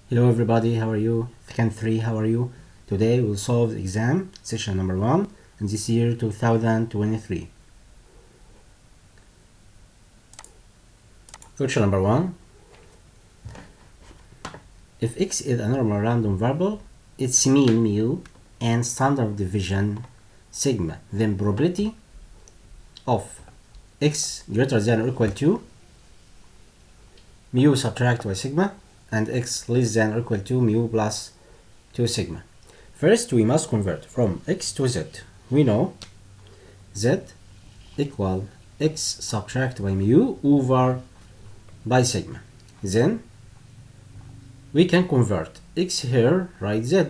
Hello everybody, how are you? Can 3, how are you? Today we'll solve the exam, session number 1, in this year 2023. Question number 1. If x is a normal random variable, its mean mu and standard deviation sigma, then probability of x greater than or equal to mu subtract by sigma and x less than or equal to mu plus 2 sigma. First, we must convert from x to z. We know z equal x subtract by mu over by sigma. Then we can convert x here, write z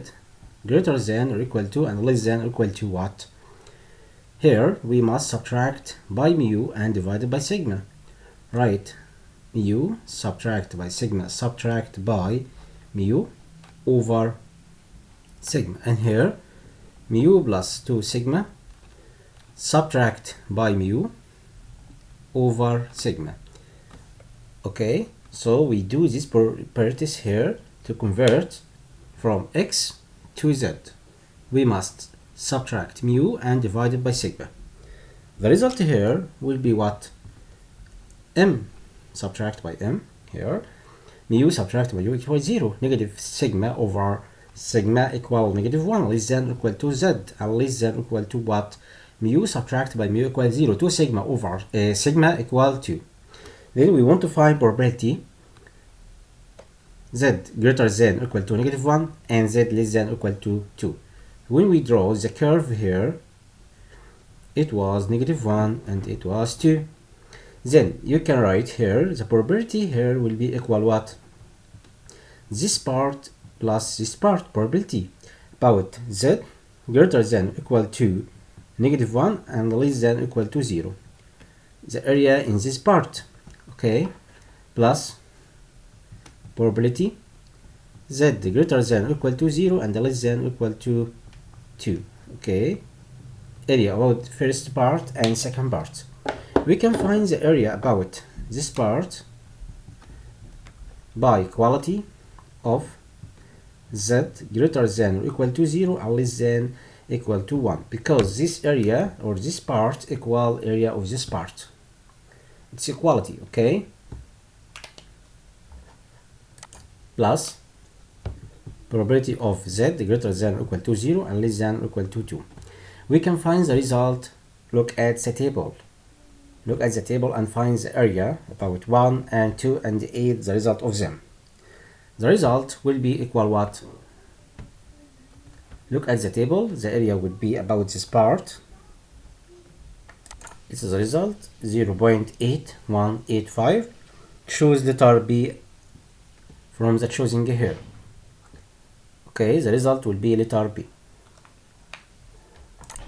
greater than or equal to and less than or equal to what? Here we must subtract by mu and divide by sigma. Write mu subtract by sigma subtract by mu over sigma, and here mu plus 2 sigma subtract by mu over sigma. Okay, so we do this properties here to convert from x to z. We must subtract mu and divide it by sigma. The result here will be what? M subtract by m here, mu subtract by u equals 0, negative sigma over sigma equal negative 1, less than or equal to z, and less than or equal to what? Mu subtract by mu equals 0, 2 sigma over sigma equal 2. Then we want to find probability z greater than or equal to negative 1 and z less than or equal to 2. When we draw the curve here, it was negative 1 and it was 2. Then you can write here the probability here will be equal what? This part plus this part, probability about z greater than or equal to negative 1 and less than or equal to 0. The area in this part, okay, plus probability z greater than or equal to 0 and less than or equal to 2. Okay, area about first part and second part. We can find the area about this part by quality of z greater than or equal to 0 and less than equal to 1, because this area or this part equal area of this part. It's equality, okay? Plus probability of z greater than or equal to 0 and less than or equal to 2. We can find the result. Look at the table. Look at the table and find the area about 1 and 2 and 8, the result of them. The result will be equal what? Look at the table, the area would be about this part. This is the result, 0.8185. Choose letter B from the choosing here. Okay, the result will be letter B.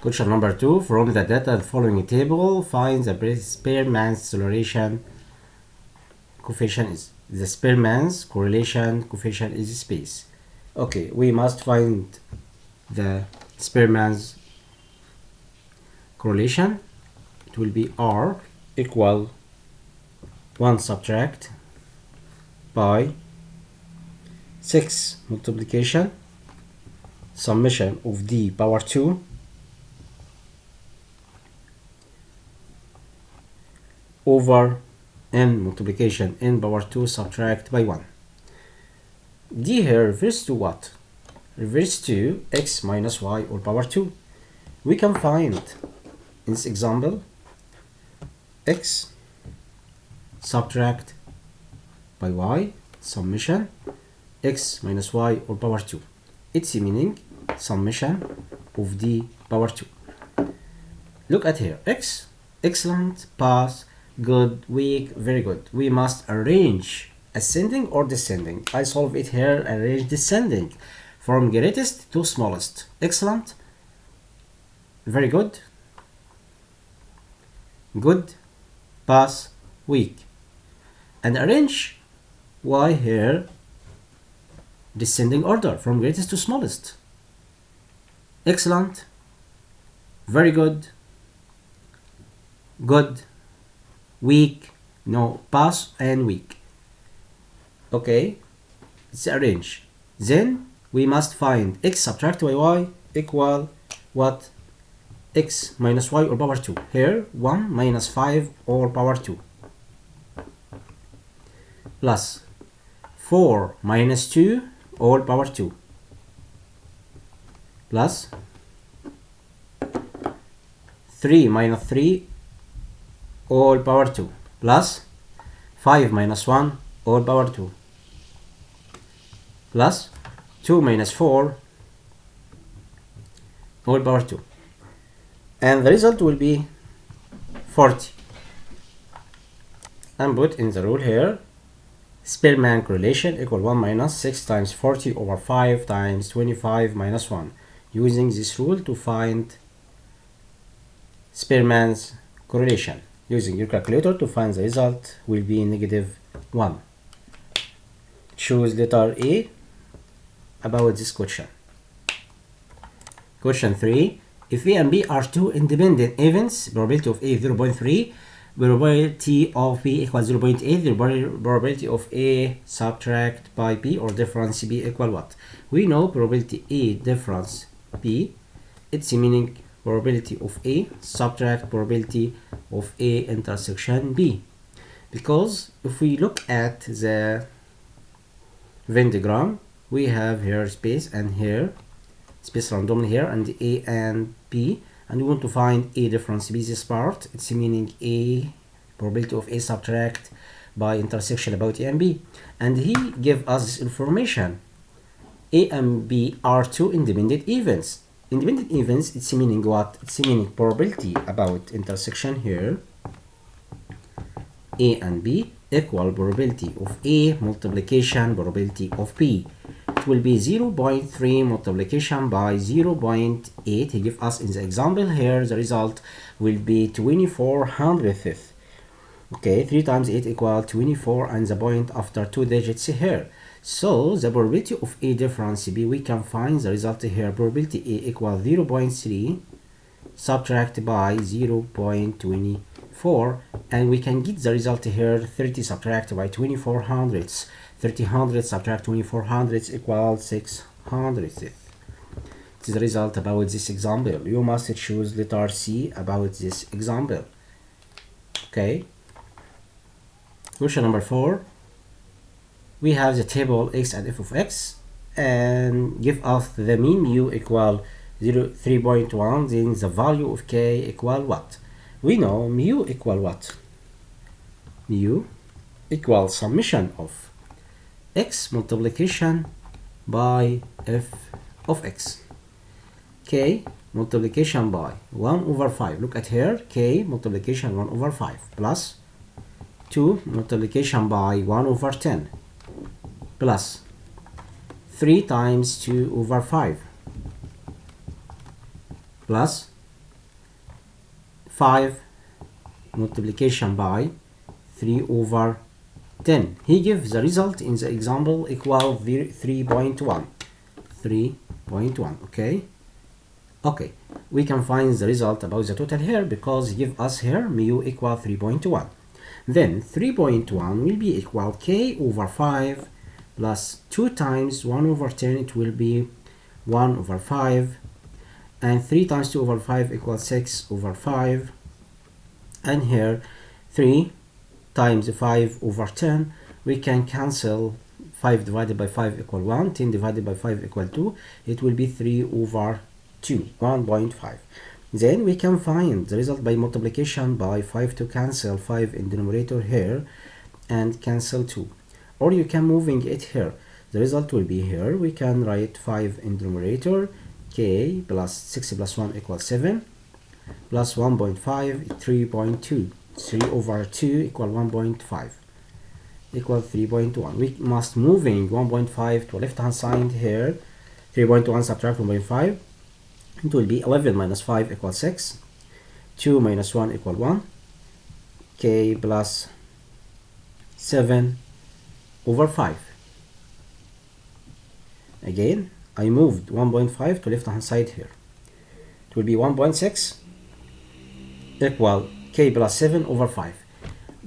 Question number 2. From the data the following table, find the Spearman's acceleration coefficient is. The Spearman's correlation coefficient is space. Okay, we must find the Spearman's correlation. It will be R equal 1 subtract by 6 multiplication summation of d power 2 over n multiplication n power 2 subtract by 1. D here reverse to what? Reverse to x minus y all power 2. We can find in this example x subtract by y summation x minus y all power 2. It's meaning summation of d power 2. Look at here, x, excellent, pass, good, weak, very good. We must arrange ascending or descending. I solve it here, arrange descending from greatest to smallest. Excellent, very good, good, pass, weak, and arrange y here descending order from greatest to smallest. Excellent, very good, good, weak, no, pass and weak. Okay, It's a range. Then we must find x subtract y equal what? X minus y all power 2. Here 1 minus 5 all power 2 plus 4 minus 2 all power 2 plus 3 minus 3 all power 2 plus 5 minus 1 all power 2 plus 2 minus 4 all power 2, and the result will be 40. And put in the rule here, Spearman correlation equal 1 minus 6 times 40 over 5 times 25 minus 1. Using this rule to find Spearman's correlation. Using your calculator to find the result will be -1. Choose letter A about this question. Question 3. If A and B are two independent events, probability of A 0.3, probability of B equals 0.8, the probability of A subtract by B or difference B equal what? We know probability A difference B, it's meaning probability of A subtract probability of A intersection B. Because if we look at the Venn diagram, we have here space and here space randomly here and A and B, and we want to find A difference B, this part, it's meaning A probability of A subtract by intersection about A and B, and he gave us this information. A and B are two independent events. Independent events, it's meaning what? It's meaning probability about intersection here A and B equal probability of A multiplication probability of B. It will be 0.3 multiplication by 0.8. He gave us in the example here the result will be 24 hundredths. Okay, 3 times 8 equal 24, and the point after 2 digits here. So the probability of A difference B, we can find the result here. Probability A equal 0.3 subtract by 0.24, and we can get the result here. 30 subtract by 24 hundredths. 30 hundredths subtract 24 hundredths equals 6 hundredths. This is the result about this example. You must choose letter C about this example. Okay. Question number 4. We have the table x and f of x and give us the mean mu equal 3.1, then the value of k equal what? We know mu equal what? Mu equal summation of x multiplication by f of x. K multiplication by 1 over 5. Look at here. K multiplication 1 over 5 plus 2 multiplication by 1 over 10 plus 3 times 2 over 5 plus 5 multiplication by 3 over 10. He gives the result in the example equal 3.1. 3.1. Okay, we can find the result about the total here because he give us here mu equal 3.1. Then 3.1 will be equal k over 5 plus 2 times 1 over 10, it will be 1 over 5, and 3 times 2 over 5 equals 6 over 5, and here 3 times 5 over 10, we can cancel 5 divided by 5 equal 1, 10 divided by 5 equal 2, it will be 3 over 2, 1.5. Then we can find the result by multiplication by 5 to cancel 5 in denominator here and cancel 2. Or you can moving it here. The result will be here. We can write 5 in denominator, k plus 6 plus 1 equals 7, plus 1.5, 3.2. 3 over 2 equal 1.5 equal 3.1. We must moving 1.5 to left hand side here. 3.1 subtract 1.5. It will be 11 minus 5 equals 6. 2 minus 1 equal 1. K plus 7 over 5. Again, I moved 1.5 to left hand side here. It will be 1.6 equal k plus 7 over 5.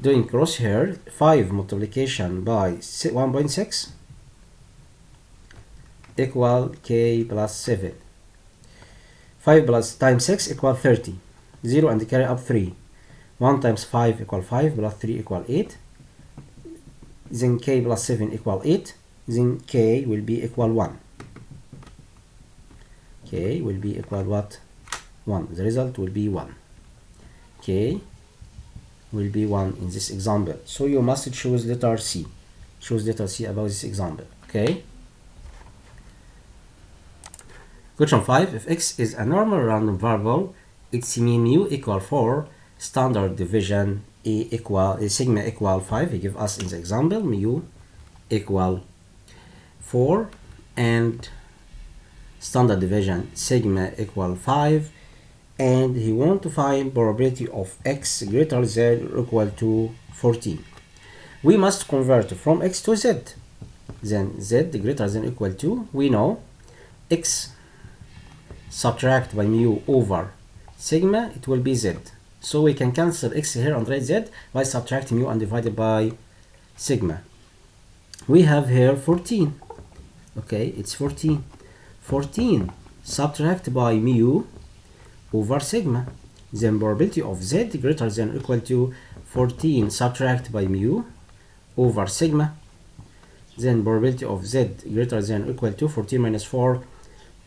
Doing cross here, 5 multiplication by 1.6 equal k plus 7. 5 plus times 6 equal 30. 0 and carry up 3. 1 times 5 equal 5 plus 3 equal 8. Then k plus 7 equal 8. Then k will be equal 1. K will be equal what? 1. The result will be 1. K will be 1 in this example. So you must choose letter C. Choose letter C about this example. Okay. Question 5. If x is a normal random variable, its mean mu equal 4, standard deviation sigma equal 5. He give us in the example mu equal 4 and standard deviation sigma equal 5, and he want to find probability of x greater than or equal to 14. We must convert from x to z. Then z greater than or equal to, we know x subtract by mu over sigma, it will be z. So we can cancel x here and write z by subtracting mu and divided by sigma. We have here 14. Okay, it's 14. 14 subtract by mu over sigma. Then probability of z greater than or equal to 14 subtract by mu over sigma. Then probability of z greater than or equal to 14 minus 4,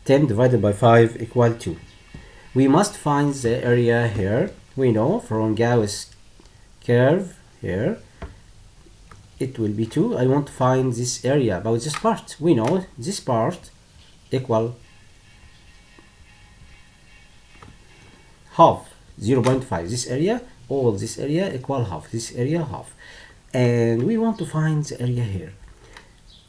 10 divided by 5 equal 2. We must find the area here. We know from Gauss curve here it will be 2. I want to find this area about this part. We know this part equal half, 0.5. This area, all this area equal half. This area half. And we want to find the area here.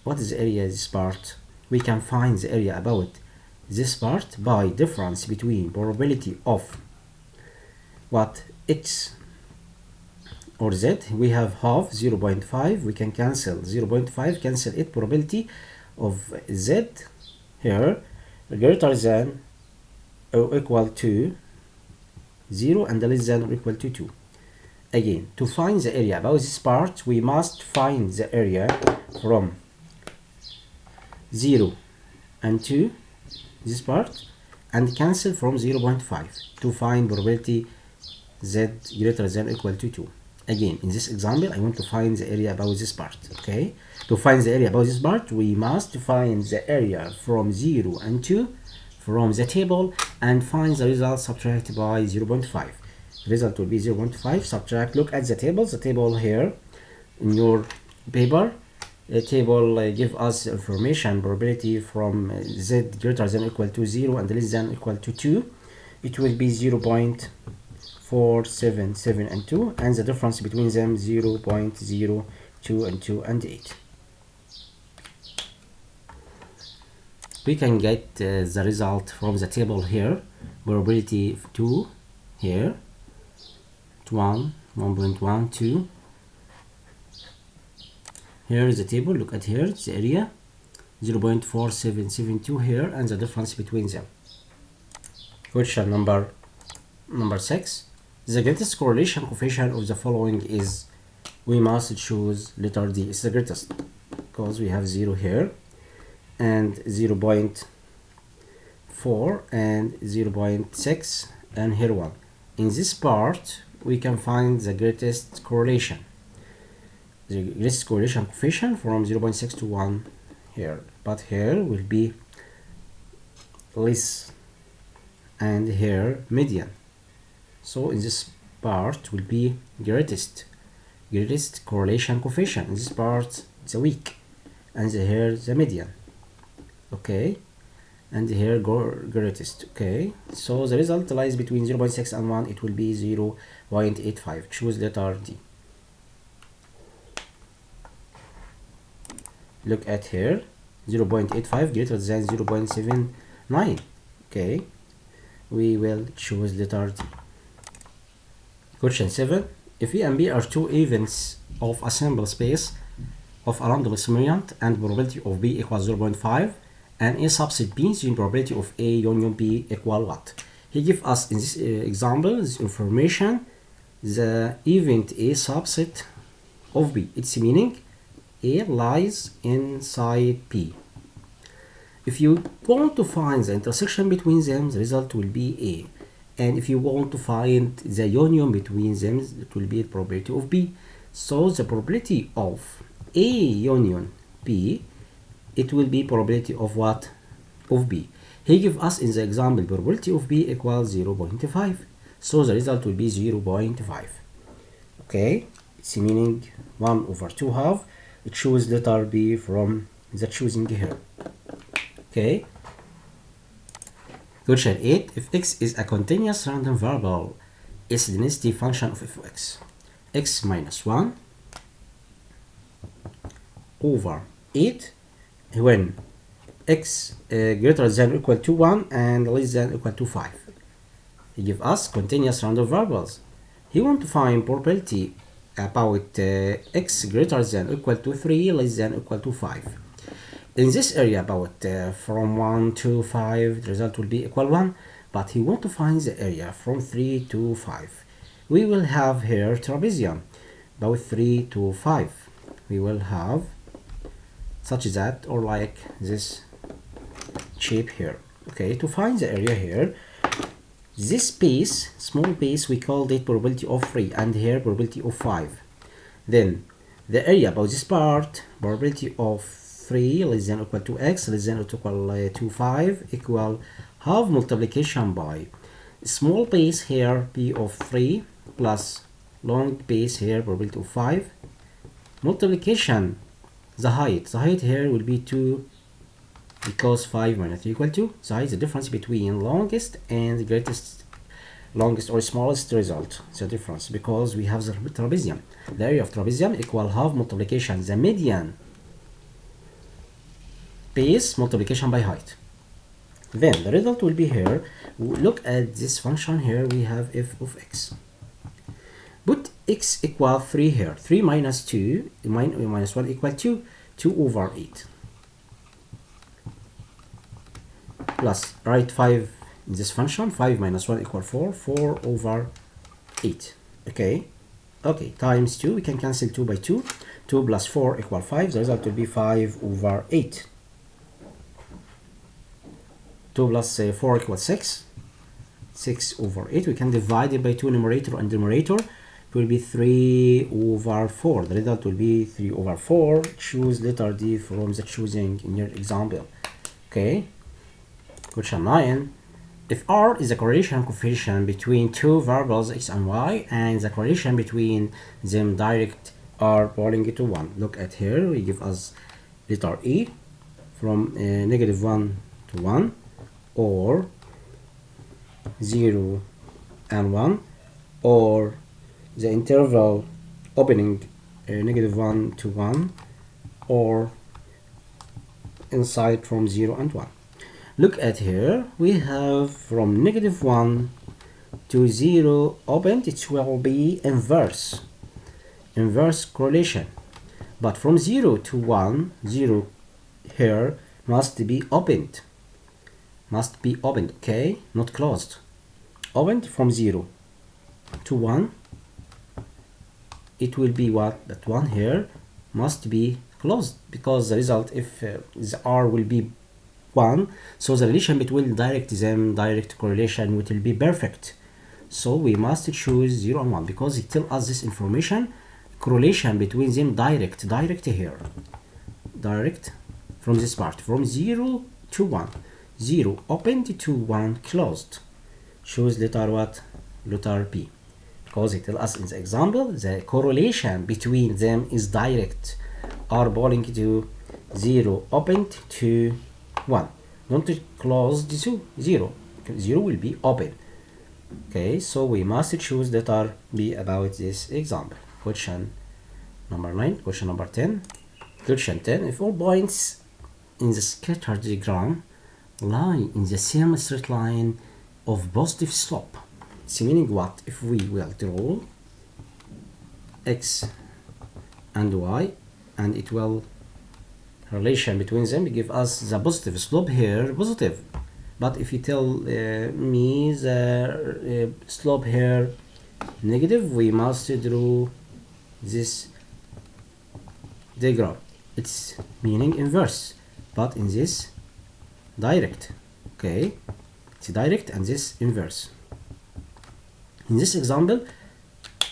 What is the area of this part? We can find the area about this part by difference between probability of what x or z. We have half, 0.5. We can cancel 0.5, cancel it. Probability of z here greater than or equal to 0 and less than or equal to 2. Again, to find the area about this part, we must find the area from 0 and 2, this part, and cancel from 0.5 to find probability z greater than or equal to 2. Again, in this example, I want to find the area about this part. Okay, to find the area about this part, we must find the area from 0 and 2 from the table and find the result subtracted by 0.5. Result will be 0.5. Subtract. Look at the table here in your paper. The table give us information probability from z greater than or equal to 0 and less than or equal to 2. It will be 0.477 and 2, and the difference between them 0.02 and 2 and 8. We can get the result from the table here. Probability of 2 here, 1, 1.1, 2. Here is the table. Look at here, the area 0.4772 here, and the difference between them. Question number 6. The greatest correlation coefficient of the following is, we must choose letter D. It's the greatest because we have 0 here and 0.4 and 0.6 and here 1. In this part we can find the greatest correlation. The greatest correlation coefficient from 0.6 to 1 here, but here will be less and here median. So in this part will be greatest correlation coefficient. In this part the weak, and here the median. Okay, and here greatest. Okay, so the result lies between 0.6 and 1. It will be 0.85. Choose letter D. Look at here, 0.85 greater than 0.79. Okay, we will choose letter D. Question 7. If A and B are two events of a simple space of a random experiment and probability of B equals 0.5 and A subset B, then probability of A union B equal what? He gives us in this example this information, the event A subset of B. Its meaning A lies inside P. If you want to find the intersection between them, the result will be A. And if you want to find the union between them, it will be the probability of B. So the probability of A union B, it will be probability of what? Of B. He give us in the example probability of B equals 0.5. So the result will be 0.5. Okay, it's meaning 1 over 2 half. Choose letter B from the choosing here. Okay. Question 8. If x is a continuous random variable, its density function of f of x minus 1 over 8 when x greater than or equal to 1 and less than or equal to 5. He give us continuous random variables. He want to find probability about x greater than or equal to 3, less than or equal to 5. In this area about from 1 to 5, the result will be equal 1, but he want to find the area from 3 to 5. We will have here trapezium about 3 to 5. We will have such that or like this shape here. Okay, to find the area here, this piece, small piece, we called it probability of 3 and here probability of 5. Then the area about this part, probability of 3 less than or equal to x less than or equal to 5 equal half multiplication by small base here p of 3 plus long base here probability of 5 multiplication the height here will be 2 because 5 minus 3 equal 2. The height is the difference between longest and greatest, longest or smallest result. The difference because we have the trapezium. The area of trapezium equal half multiplication the median base multiplication by height. Then the result will be here. Look at this function here. We have f of x. Put x equal 3 here. 3 minus 2 minus 1 equal 2. 2 over 8. Plus write 5 in this function. 5 minus 1 equal 4. 4 over 8. Okay. Okay. Times 2. We can cancel 2 by 2. 2 plus 4 equal 5. The result will be 5 over 8. 2 plus 4 equals 6. 6 over 8. We can divide it by 2 numerator and denominator. It will be 3 over 4. The result will be 3 over 4. Choose letter D from the choosing in your example. Okay. Question 9. If R is the correlation coefficient between two variables x and y and the correlation between them direct R belonging to 1. Look at here. We give us letter E from negative 1 to 1. Or 0 and 1, or the interval opening negative 1 to 1, or inside from 0 and 1. Look at here, we have from negative 1 to 0 opened, it will be inverse correlation. But from 0 to 1, 0 here must be opened. Okay, not closed. Opened from 0 to 1, it will be what? That 1 here must be closed because the result, if the R will be 1, so the relation between direct correlation will be perfect. So we must choose 0 and 1 because it tells us this information, correlation between them direct here. Direct from this part, from 0 to 1. 0 opened to 1 closed. Choose letter what? Letter B. Because it tells us in the example the correlation between them is direct. R belonging to 0 opened to 1. Don't close to 0. 0 will be open. Okay, so we must choose letter B about this example. Question number 9. Question number 10. Question 10. If all points in the scatter diagram lie in the same straight line of positive slope, it's meaning what? If we will draw x and y and it will relation between them give us the positive slope here positive, but if you tell me the slope here negative, we must draw this diagram. It's meaning inverse, but in this direct. Okay, it's direct and this inverse. In this example,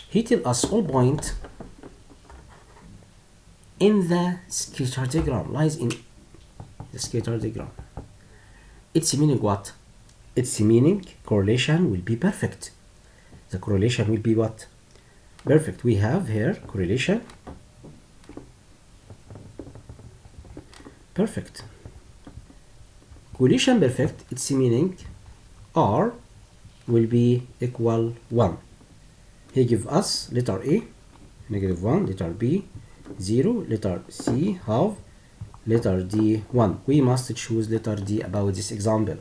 he tells us all point in the scatter diagram lies in the scatter diagram. Its meaning what? Its meaning correlation will be perfect. The correlation will be what? Perfect. We have here correlation perfect. Correlation perfect, its meaning R will be equal 1. He give us letter A, -1, letter B, 0, letter C, half, letter D, 1. We must choose letter D about this example.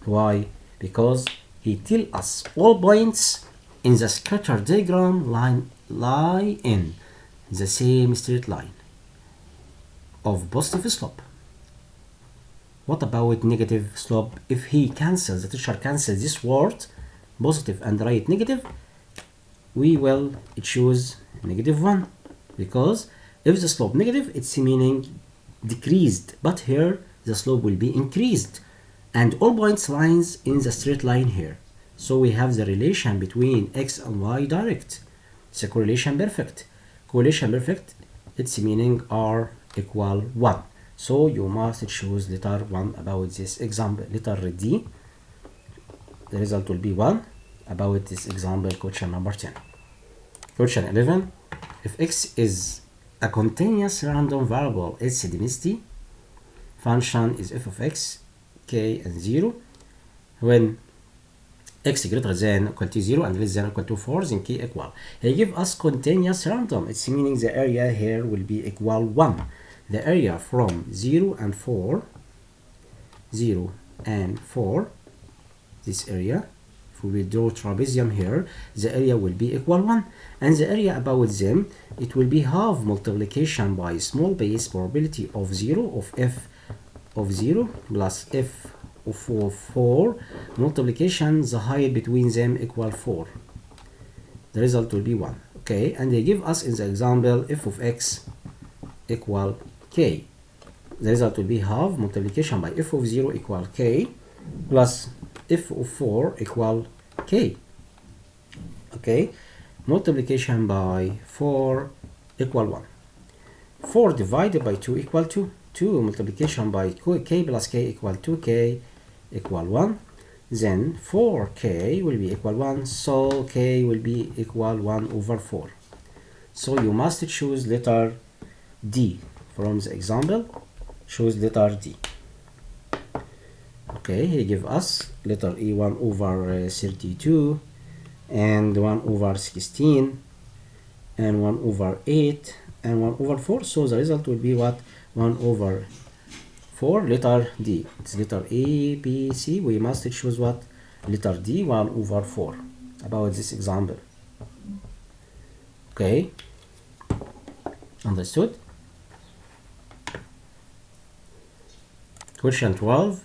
Why? Because he tell us all points in the scatter diagram lie in the same straight line of positive slope. What about negative slope? If he cancels, the teacher cancels this word, positive, and write negative, we will choose -1, because if the slope negative, its meaning decreased, but here the slope will be increased, and all points lines in the straight line here. So we have the relation between x and y direct. It's a correlation perfect. Correlation perfect, its meaning R equal 1. So you must choose letter 1 about this example. Letter D, the result will be 1 about this example, question number 10. Question 11, if x is a continuous random variable, its density function is f of x, k and 0. When x greater than equal to 0 and less than equal to 4, then k equal. He give us continuous random. It's meaning the area here will be equal 1. The area from 0 and 4, this area, if we draw trapezium here, the area will be equal 1. And the area about them, it will be half multiplication by small base probability of 0 of f of 0 plus f of 4 multiplication the height between them equal 4. The result will be 1. Okay, and they give us in the example f of x equal k. The result will be half multiplication by f of 0 equal k plus f of 4 equal k. Okay, multiplication by 4 equal 1. 4 divided by 2 equal 2. 2 multiplication by k plus k equal 2k equal 1. Then 4k will be equal 1, so k will be equal 1 over 4. So you must choose letter D from the example. Choose letter D. Okay, he give us letter E 1 over 32 and 1 over 16 and 1 over 8 and 1 over 4. So the result will be what? 1 over 4, letter D. It's letter A, B, C. We must choose what? Letter D, 1 over 4 about this example. Okay, understood? Question 12.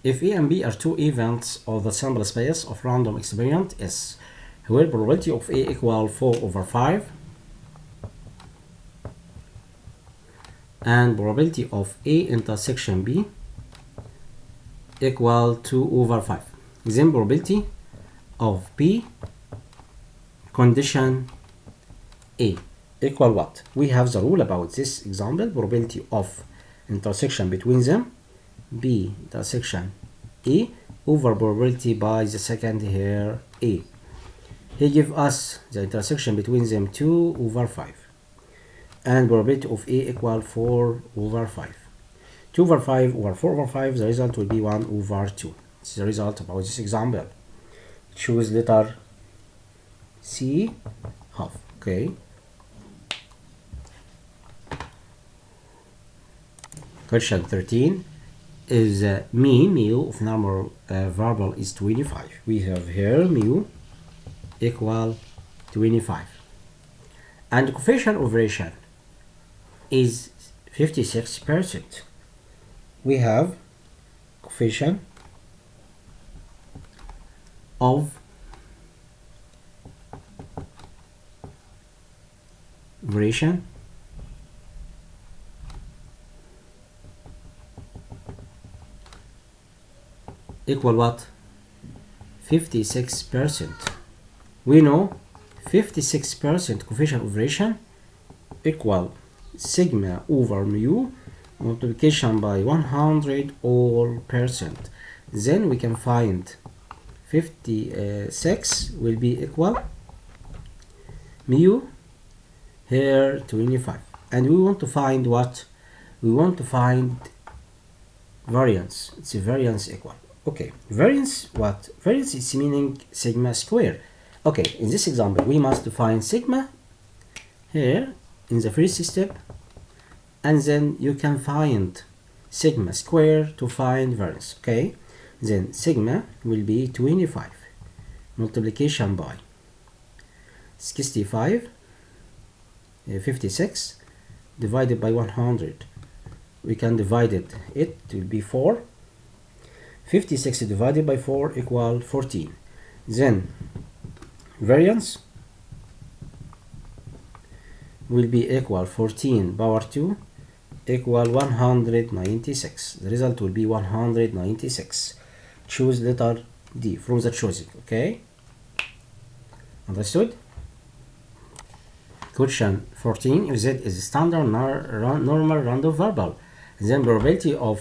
If A and B are two events of the sample space of random experiment S, where probability of A equal 4 over 5 and probability of A intersection B equal 2 over 5. Then probability of B condition A equal what? We have the rule about this example. Probability of intersection between them, B intersection A, over probability by the second here A. He give us the intersection between them 2 over 5. And probability of A equal 4 over 5. 2 over 5 over 4 over 5, the result will be 1 over 2. This is the result about this example. Choose letter C, half. Okay. Question 13 is mean mu of normal variable is 25. We have here mu equal 25. And the coefficient of variation is 56%. We have coefficient of variation equal what? 56%. We know 56% coefficient of variation equal sigma over mu multiplication by 100 all percent. Then we can find 56 will be equal mu here 25, and we want to find what? We want to find variance. It's a variance equal. Okay, variance what? Variance is meaning sigma square. Okay, in this example we must define sigma here in the first step, and then you can find sigma square to find variance. Okay, then sigma will be 25 multiplication by 56 divided by 100. We can divide it will be 4. 56 divided by 4 equal 14. Then variance will be equal 14 power 2 equal 196. The result will be 196. Choose letter D from the choosing. Okay, understood? Question 14. If Z is a standard normal random variable, then probability of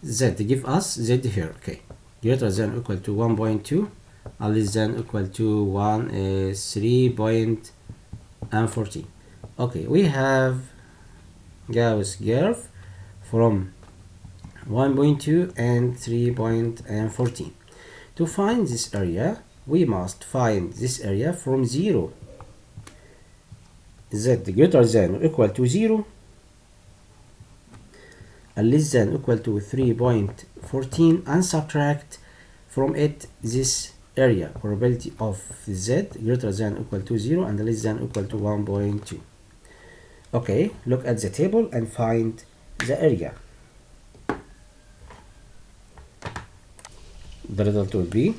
Z give us Z here. Okay, greater than or equal to 1.2 and less than or equal to 3.14. Okay, we have Gauss curve from 1.2 and 3.14. To find this area, we must find this area from 0. Z greater than or equal to 0 and less than or equal to 3.14, and subtract from it this area, probability of Z greater than or equal to 0 and less than or equal to 1.2. Okay, look at the table and find the area. The result will be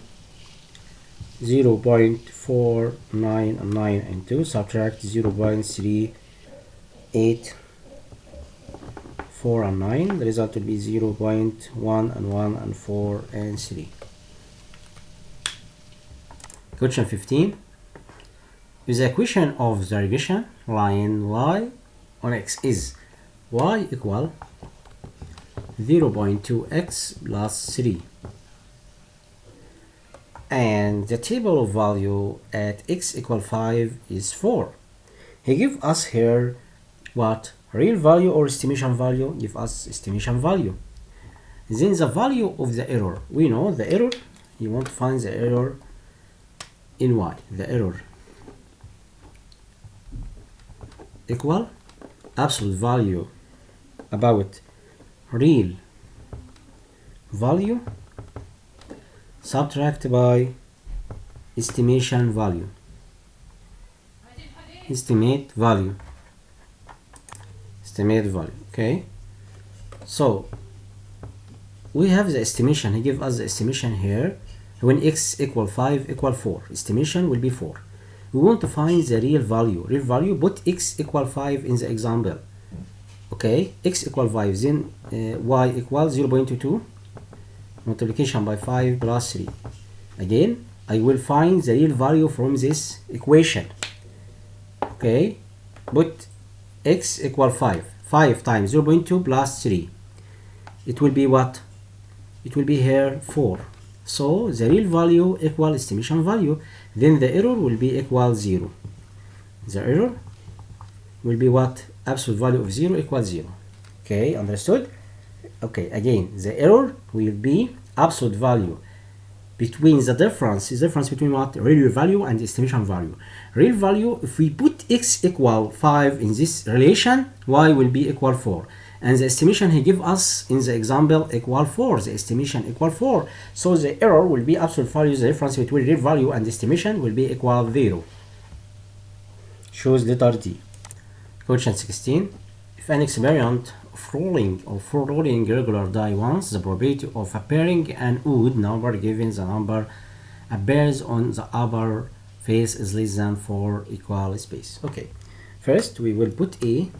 0.499 and 2 subtract 0.384 and 9. The result will be 0.1 and 1 and 4 and 3. Question 15. If the equation of the regression line y on x is y equal 0.2x plus 3, and the table of value at x equal 5 is 4. He give us here what? Real value or estimation value? Give us estimation value. Then the value of the error. We know the error. You want to find the error in y. The error equal absolute value about real value subtract by estimation value. Estimate value. Okay, so we have the estimation. He give us the estimation here when x equal 5 equal 4. Estimation will be 4. We want to find the real value. Put x equal 5 in the example. Okay, x equal 5, then y equal 0.22 multiplication by 5 plus 3. Again, I will find the real value from this equation. Okay, put x equal 5. 5 times 0.2 plus 3. It will be what? It will be here 4. So the real value equal estimation value. Then the error will be equal 0. The error will be what? Absolute value of 0 equals 0. Okay, understood? Okay, again, the error will be absolute value between the difference between what? Real value and estimation value. Real value, if we put x equal 5 in this relation, y will be equal 4. And the estimation he give us in the example equal 4. The estimation equal 4. So the error will be absolute value. The difference between real value and estimation will be equal 0. Choose letter D. Question 16. If an experiment of rolling regular die once, the probability of appearing an odd number given the number appears on the upper face is less than 4 equal space. Okay, first we will put A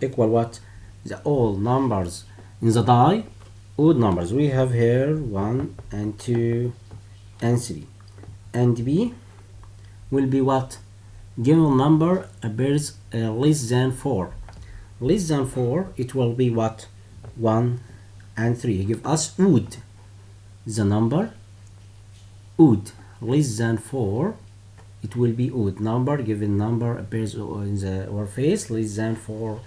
equal what? The all numbers in the die odd numbers. We have here 1 and 2 and 3, and B will be what? Given number appears less than 4. Less than 4, it will be what? 1 and 3. Give us odd. The number odd less than 4, it will be odd. Number given number appears in our face less than 4.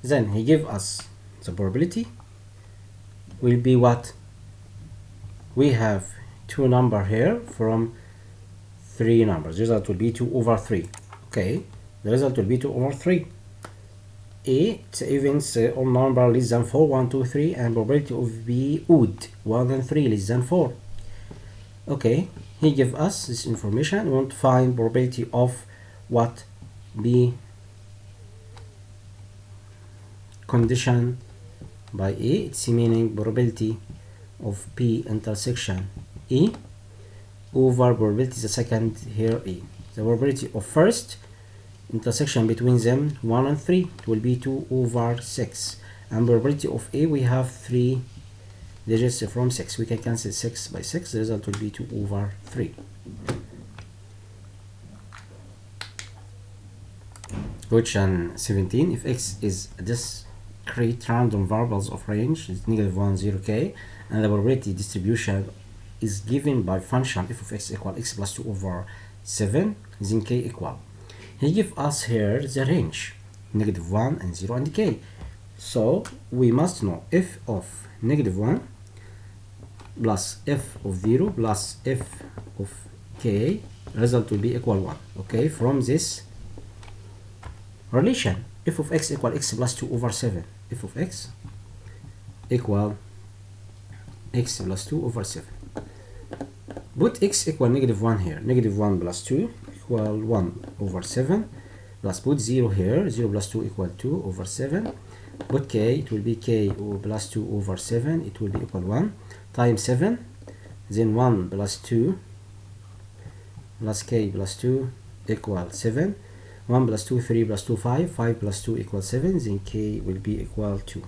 Then he give us the probability will be what? We have two number here from three numbers. The result will be 2 over 3. Okay, the result will be 2 over 3. A, it's evens all number less than 4, 1, 2, 3, and probability of B odd 1 and 3 less than 4. Okay, he give us this information. We want to find probability of what? B condition by A. It's meaning probability of P intersection E over probability the second here A. The probability of first intersection between them 1 and 3, it will be 2 over 6, and probability of A we have 3 digits from 6. We can cancel 6 by 6. The result will be 2 over 3. Question 17. If x is a discrete random variables of range is -1, 0k, and the probability distribution is given by function f of x equal x plus 2 over 7, then k equal. He give us here the range -1 and 0 and k. So we must know f of -1 plus f of 0 plus f of k, result will be equal 1. Okay, from this relation f of x equal x plus 2 over 7, f of x equal x plus 2 over 7. Put x equal -1 here, -1 plus 2 equal 1 over 7, plus put 0 here, 0 plus 2 equal 2 over 7. Put k, it will be k plus 2 over 7, it will be equal 1 times 7, then 1 plus 2 plus k plus 2 equal 7, 1 plus 2, 3 plus 2, 5, 5 plus 2 equals 7, then k will be equal 2.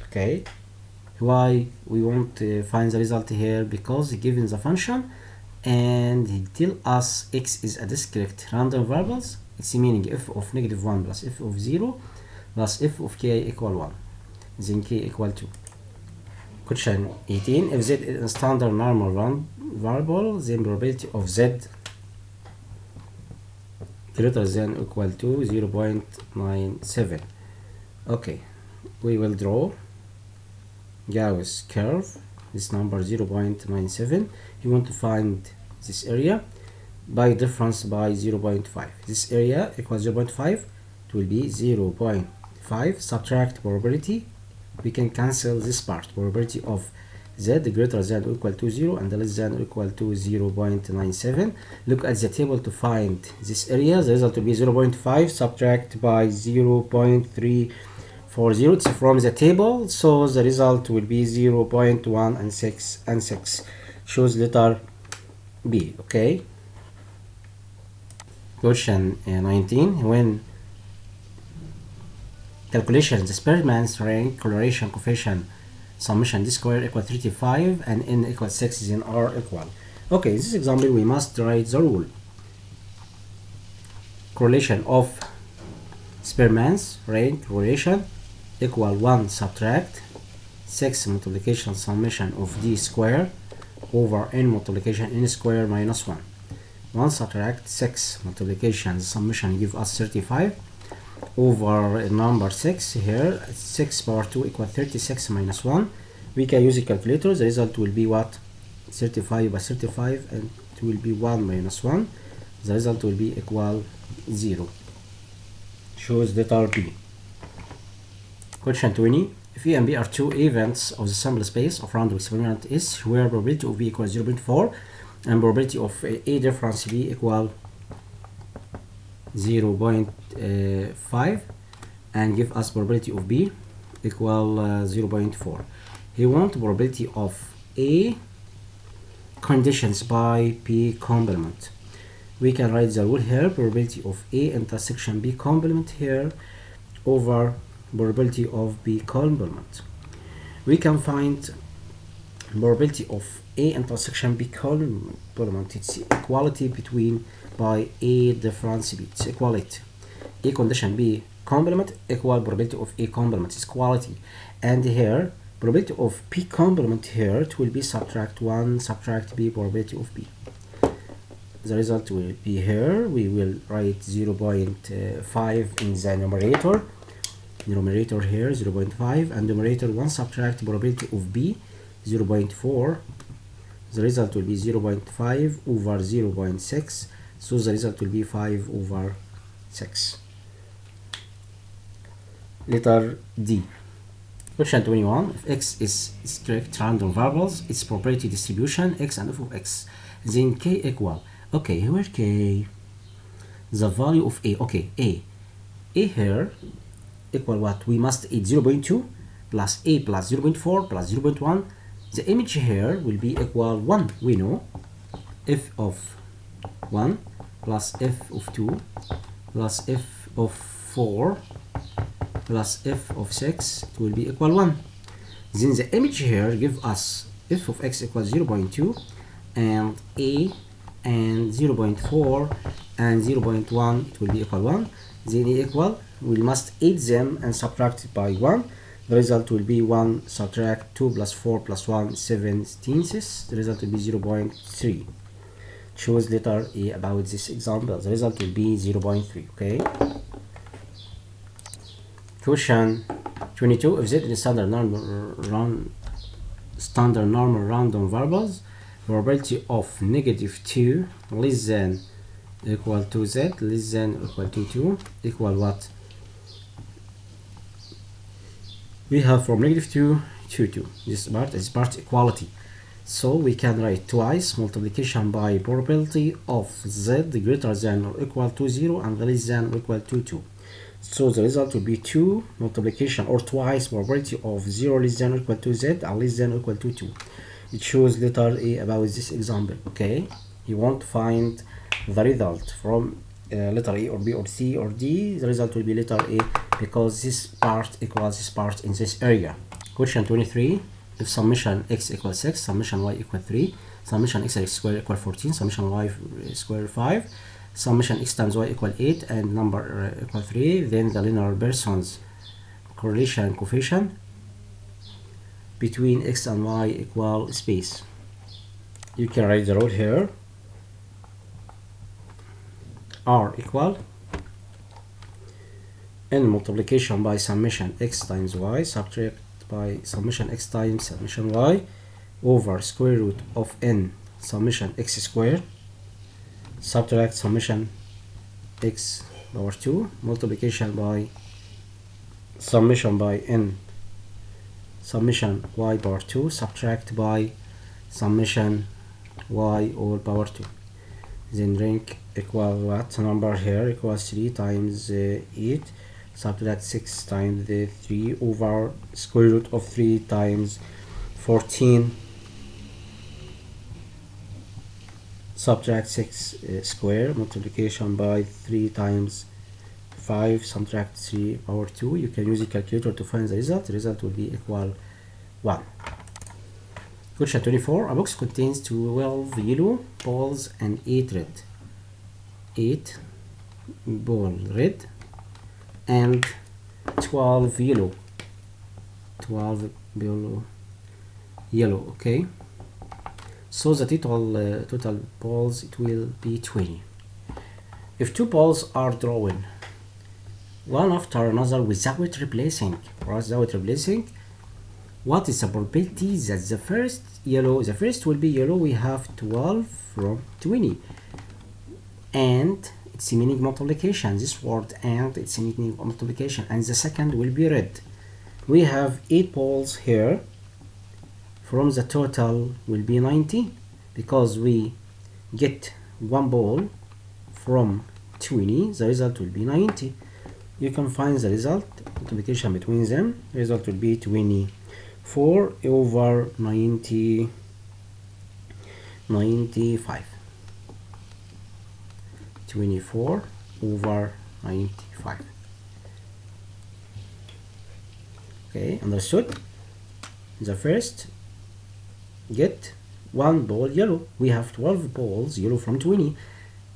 Okay, why we want to find the result here? Because given the function and he tell us x is a discrete random variables, it's meaning f of -1 plus f of 0 plus f of k equal 1, then k equal 2. Question 18. If z is a standard normal variable, then probability of z greater than or equal to 0.97. Okay, we will draw Gauss curve, this number 0.97. You want to find this area by difference by 0.5. This area equals 0.5, it will be 0.5 subtract probability. We can cancel this part, probability of z greater than or equal to 0 and less than or equal to 0.97. Look at the table to find this area. The result will be 0.5 subtract by 0.340. It's from the table, so the result will be 0.1 and 6 and 6. Choose letter B. Okay. Question 19. When calculation the Spearman's rank correlation coefficient summation d square equal 35 and n equal 6, then r equal. Okay, this example we must write the rule. Correlation of Spearman's rank correlation equal 1 subtract 6 multiplication summation of d square over n multiplication n square minus 1. 1 subtract 6 multiplication summation give us 35 over number 6 here, 6 power 2 equal 36 minus 1. We can use a calculator. The result will be what? 35 by 35, and it will be 1 minus 1. The result will be equal 0. Choose letter B. Question 20. If A and B are two events of the sample space of random experiment S, where probability of B equals 0.4 and probability of A difference B equal 0.5 and give us probability of B equal 0.4. He want probability of A conditions by B complement. We can write the rule here, probability of A intersection B complement here over probability of B complement. We can find probability of A intersection B complement. It's equality between by A difference B. It's equality. A condition B complement equal probability of A complement. It's equality. And here probability of P complement here it will be subtract 1 subtract B probability of B. The result will be here. We will write 0.5 in the numerator here 0.5 and numerator 1 subtract probability of B 0.4. The result will be 0.5 over 0.6, so the result will be 5 over 6. Letter D. Question 21. If x is strict random variables, its probability distribution x and f of x, then k equal. Okay, here k, the value of a. Okay, a here equal what? We must add 0.2 plus a plus 0.4 plus 0.1. The image here will be equal 1. We know f of 1 plus f of 2 plus f of 4 plus f of 6, it will be equal 1. Then the image here give us f of x equals 0.2 and a and 0.4 and 0.1, it will be equal 1. Then equal, we must add them and subtract it by 1. The result will be 1 subtract 2 plus 4 plus 1 17ths. The result will be 0.3. Choose letter A about this example. The result will be 0.3. Okay. Question 22. If z is standard normal random variables, probability of -2 less than equal to z less than equal to 2 equal what? We have from -2 to 2. This part is part equality. So we can write twice multiplication by probability of z greater than or equal to 0 and less than or equal to 2. So the result will be 2 multiplication or twice probability of 0 less than or equal to z and less than or equal to 2. It shows letter A about this example. Okay, you want to find the result from letter A or B or C or D. The result will be letter A because this part equals this part in this area. Question 23. If summation x equals 6, summation y equals 3, summation x squared equals 14, summation y squared 5, summation x times y equals 8, and number equals 3, then the linear Pearson's correlation coefficient between x and y equal space. You can write the rule here. R equal n multiplication by summation x times y subtract by summation x times summation y over square root of n summation x squared subtract summation x power 2 multiplication by summation by n summation y power 2 subtract by summation y all power 2. Then rank equal what? Number here equals 3 times 8 subtract 6 times the 3 over square root of 3 times 14 subtract 6 square multiplication by 3 times 5 subtract 3 power 2. You can use a calculator to find the result. The result will be equal 1. Question 24. A box contains 12 yellow balls and 8 red. 8 ball red and 12 yellow. 12 yellow. Okay. So the total balls it will be 20. If 2 balls are drawn one after another without replacing, what is the probability that the first will be yellow? We have 12 from 20, and it's meaning multiplication. This word and it's meaning multiplication, and the second will be red. We have 8 balls here. From the total will be 90 because we get 1 ball from 20. The result will be 90. You can find the result multiplication between them. The result will be 24 over 95. 24 over 95. Okay, understood? The first, get 1 ball yellow. We have 12 balls yellow from 20.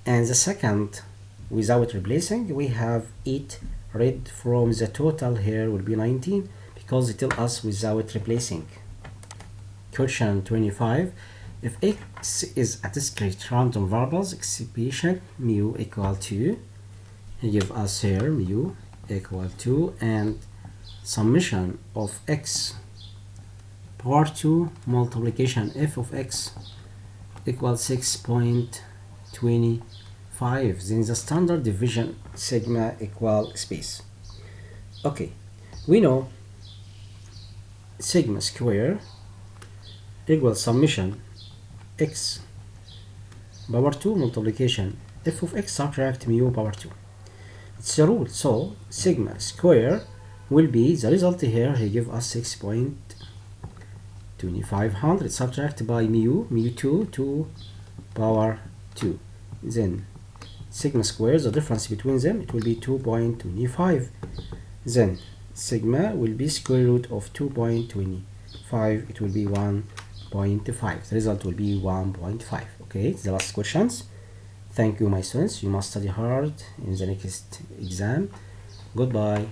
And the second, without replacing, we have 8 red from the total here will be 19 because it tells us without replacing. Question 25. If x is a discrete random variables expression mu equal to, he give us here mu equal to, and summation of x power 2 multiplication f of x equals 6.25, then the standard deviation sigma equal space. Okay, we know sigma square equals summation x power 2 multiplication f of x subtract mu power 2. It's a rule, so sigma square will be the result here. He give us 6.2500 subtract by mu 2 to power 2, then sigma square, the difference between them, it will be 2.25, then sigma will be square root of 2.25, it will be 1.5. The result will be 1.5. Okay, the last questions. Thank you, my students. You must study hard in the next exam. Goodbye.